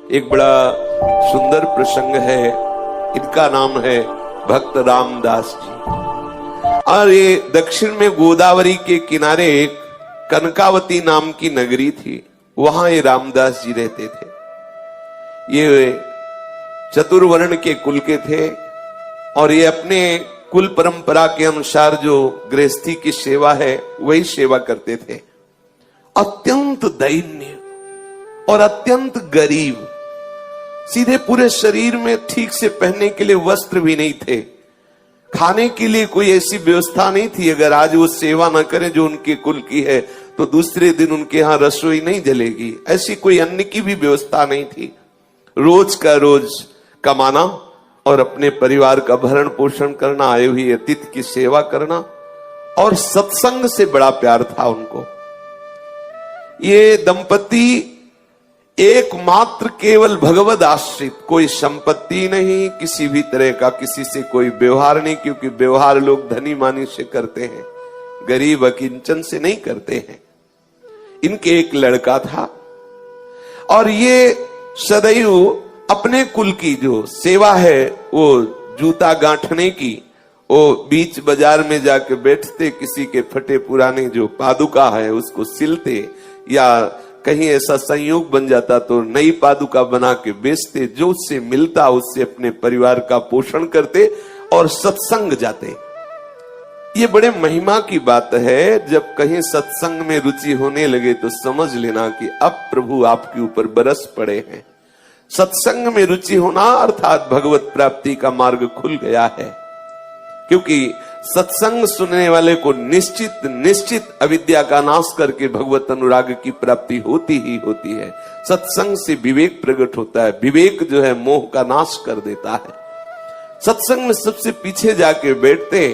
एक बड़ा सुंदर प्रसंग है। इनका नाम है भक्त रामदास जी। और ये दक्षिण में गोदावरी के किनारे एक कनकावती नाम की नगरी थी, वहां ये रामदास जी रहते थे। ये चतुर्वर्ण के कुल के थे और ये अपने कुल परंपरा के अनुसार जो गृहस्थी की सेवा है वही सेवा करते थे। अत्यंत दैन्य और अत्यंत गरीब, सीधे पूरे शरीर में ठीक से पहनने के लिए वस्त्र भी नहीं थे, खाने के लिए कोई ऐसी व्यवस्था नहीं थी। अगर आज वो सेवा न करें जो उनके कुल की है तो दूसरे दिन उनके यहाँ रसोई नहीं जलेगी, ऐसी कोई अन्न की भी व्यवस्था नहीं थी। रोज का रोज कमाना और अपने परिवार का भरण पोषण करना, आए हुए अतिथि की सेवा करना, और सत्संग से बड़ा प्यार था उनको। ये दंपति एकमात्र केवल भगवद आश्रित, कोई संपत्ति नहीं, किसी भी तरह का किसी से कोई व्यवहार नहीं, क्योंकि व्यवहार लोग धनी मानी से करते हैं, गरीब अकिंचन से नहीं करते हैं। इनके एक लड़का था और ये सदैव अपने कुल की जो सेवा है वो जूता गांठने की, वो बीच बाजार में जाके बैठते, किसी के फटे पुराने जो पादुका है उसको सिलते, या कहीं ऐसा संयोग बन जाता तो नई पादुका बना के बेचते, जो उससे मिलता उससे अपने परिवार का पोषण करते और सत्संग जाते। ये बड़े महिमा की बात है। जब कहीं सत्संग में रुचि होने लगे तो समझ लेना कि अब प्रभु आपके ऊपर बरस पड़े हैं। सत्संग में रुचि होना अर्थात भगवत प्राप्ति का मार्ग खुल गया है, क्योंकि सत्संग सुनने वाले को निश्चित निश्चित अविद्या का नाश करके भगवत अनुराग की प्राप्ति होती ही होती है। सत्संग से विवेक प्रकट होता है, विवेक जो है मोह का नाश कर देता है। सत्संग में सबसे पीछे जाके बैठते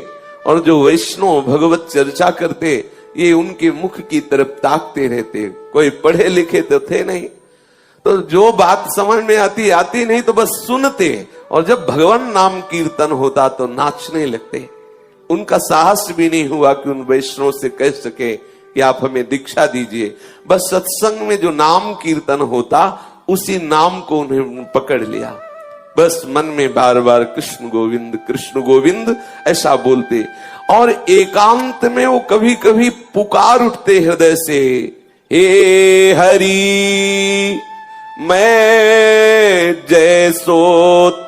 और जो वैष्णव भगवत चर्चा करते, ये उनके मुख की तरफ ताकते रहते। कोई पढ़े लिखे तो थे नहीं, तो जो बात समझ में आती नहीं तो बस सुनते, और जब भगवान नाम कीर्तन होता तो नाचने लगते। उनका साहस भी नहीं हुआ कि उन वैष्णव से कह सके कि आप हमें दीक्षा दीजिए। बस सत्संग में जो नाम कीर्तन होता उसी नाम को उन्हें पकड़ लिया, बस मन में बार बार कृष्ण गोविंद ऐसा बोलते। और एकांत में वो कभी कभी पुकार उठते हृदय से, हे हरि मैं जैसो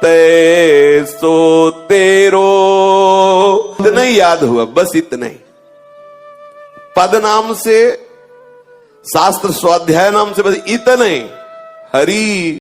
तैसो तेरो। इतना ही याद हुआ, बस इतना ही। पद नाम से, शास्त्र स्वाध्याय नाम से, बस इतना ही। हरि